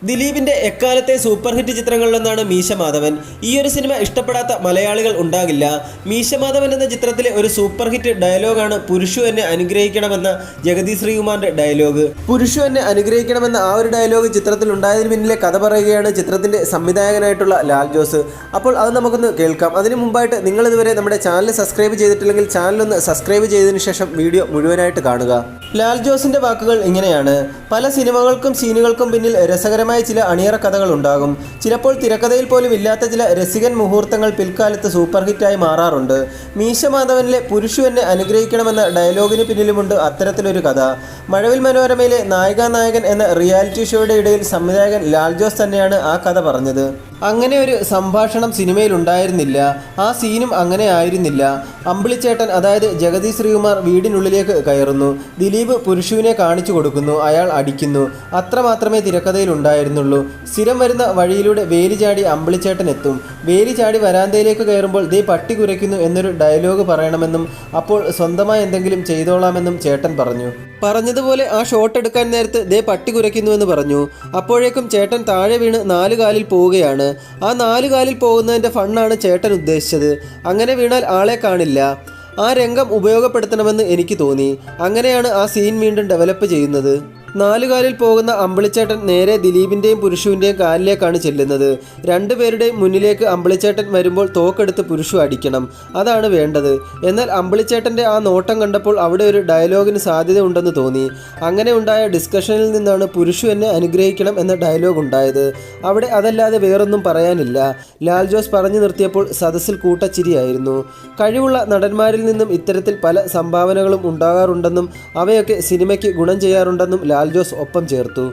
ദിലീപിന്റെ എക്കാലത്തെ super hit ചിത്രങ്ങളിലൊന്നാണ് മീശ മാധവൻ. ഈ ഒരു സിനിമ ഇഷ്ടപ്പെടാത്ത മലയാളികൾ ഉണ്ടാകില്ല. മീശ മാധവൻ എന്ന ചിത്രത്തിലെ ഒരു സൂപ്പർ ഹിറ്റ് ഡയലോഗാണ് പുരുഷു എന്നെ അനുഗ്രഹിക്കണമെന്ന ജഗതി ശ്രീകുമാറിന്റെ ഡയലോഗ്. പുരുഷു എന്നെ അനുഗ്രഹിക്കണമെന്ന ആ ഒരു ഡയലോഗ് ചിത്രത്തിൽ ഉണ്ടായതിന് പിന്നിലെ കഥ പറയുകയാണ് ചിത്രത്തിന്റെ സംവിധായകനായിട്ടുള്ള ലാൽ ജോസ്. അപ്പോൾ അത് നമുക്കൊന്ന് കേൾക്കാം. അതിനു മുമ്പായിട്ട് നിങ്ങൾ ഇതുവരെ നമ്മുടെ ചാനൽ സബ്സ്ക്രൈബ് ചെയ്തിട്ടില്ലെങ്കിൽ ചാനലൊന്ന് സബ്സ്ക്രൈബ് ചെയ്തതിനു ശേഷം വീഡിയോ മുഴുവനായിട്ട് കാണുക. ലാൽ ജോസിന്റെ വാക്കുകൾ ഇങ്ങനെയാണ്: പല സിനിമകൾക്കും സീനുകൾക്കും പിന്നിൽ രസകരമായ ചില അണിയറ കഥകൾ ഉണ്ടാകും. ചിലപ്പോൾ തിരക്കഥയിൽ പോലും ഇല്ലാത്ത ചില രസികൻ മുഹൂർത്തങ്ങൾ പിൽക്കാലത്ത് സൂപ്പർ ഹിറ്റായി മാറാറുണ്ട്. മീശ മാധവനിലെ പുരുഷു എന്നെ അനുഗ്രഹിക്കണമെന്ന ഡയലോഗിന് പിന്നിലുമുണ്ട് അത്തരത്തിലൊരു കഥ. മഴവിൽ മനോരമയിലെ നായികാനായകൻ എന്ന റിയാലിറ്റി ഷോയുടെ ഇടയിൽ സംവിധായകൻ ലാൽ ജോസ് തന്നെയാണ് ആ കഥ പറഞ്ഞത്. അങ്ങനെ ഒരു സംഭാഷണം സിനിമയിൽ ഉണ്ടായിരുന്നില്ല. ആ സീനും അങ്ങനെ ആയിരുന്നില്ല. അമ്പിളിച്ചേട്ടൻ, അതായത് ജഗതി ശ്രീകുമാർ, വീടിനുള്ളിലേക്ക് കയറുന്നു. ദിലീപ് പുരുഷുവിനെ കാണിച്ചു കൊടുക്കുന്നു. അയാൾ അടിക്കുന്നു. അത്ര മാത്രമേ തിരക്കഥയിൽ ഉണ്ടായിരുന്നുള്ളൂ. സ്ഥിരം വരുന്ന വഴിയിലൂടെ വേലി ചാടി അമ്പിളിച്ചേട്ടൻ എത്തും. വേലി ചാടി വരാന്തയിലേക്ക് കയറുമ്പോൾ ദേ പട്ടി കുരയ്ക്കുന്നു എന്നൊരു ഡയലോഗ് പറയണമെന്നും അപ്പോൾ സ്വന്തമായി എന്തെങ്കിലും ചെയ്തോളാമെന്നും ചേട്ടൻ പറഞ്ഞു. പറഞ്ഞതുപോലെ ആ ഷോട്ട് എടുക്കാൻ നേരത്ത് ദേ പട്ടി കുരയ്ക്കുന്നുവെന്ന് പറഞ്ഞു. അപ്പോഴേക്കും ചേട്ടൻ താഴെ വീണ് 4 കാലിൽ പോവുകയാണ്. ആ 4 കാലിൽ പോകുന്നതിൻ്റെ ഫണ്ണാണ് ചേട്ടൻ ഉദ്ദേശിച്ചത്. അങ്ങനെ വീണാൽ ആളെ കാണില്ല. ആ രംഗം ഉപയോഗപ്പെടുത്തണമെന്ന് എനിക്ക് തോന്നി. അങ്ങനെയാണ് ആ സീൻ വീണ്ടും ഡെവലപ്പ് ചെയ്യുന്നത്. 4 കാലിൽ പോകുന്ന അമ്പിളിച്ചേട്ടൻ നേരെ ദിലീപിൻ്റെയും പുരുഷുവിൻ്റെയും കാലിലേക്കാണ് ചെല്ലുന്നത്. രണ്ടുപേരുടെയും മുന്നിലേക്ക് അമ്പിളിച്ചേട്ടൻ വരുമ്പോൾ തോക്കെടുത്ത് പുരുഷു അടിക്കണം. അതാണ് വേണ്ടത്. എന്നാൽ അമ്പിളിച്ചേട്ടൻ്റെ ആ നോട്ടം കണ്ടപ്പോൾ അവിടെ ഒരു ഡയലോഗിന് സാധ്യത ഉണ്ടെന്ന് തോന്നി. അങ്ങനെ ഉണ്ടായ ഡിസ്കഷനിൽ നിന്നാണ് പുരുഷു എന്നെ അനുഗ്രഹിക്കണം എന്ന ഡയലോഗ് ഉണ്ടായത്. അവിടെ അതല്ലാതെ വേറൊന്നും പറയാനില്ല. ലാൽ ജോസ് പറഞ്ഞു നിർത്തിയപ്പോൾ സദസ്സിൽ കൂട്ടച്ചിരിയായിരുന്നു. കഴിവുള്ള നടന്മാരിൽ നിന്നും ഇത്തരത്തിൽ പല സംഭാവനകളും ഉണ്ടാകാറുണ്ടെന്നും അവയൊക്കെ സിനിമയ്ക്ക് ഗുണം ചെയ്യാറുണ്ടെന്നും ലാൽ ജോസ് ഒപ്പം ചേർത്തു.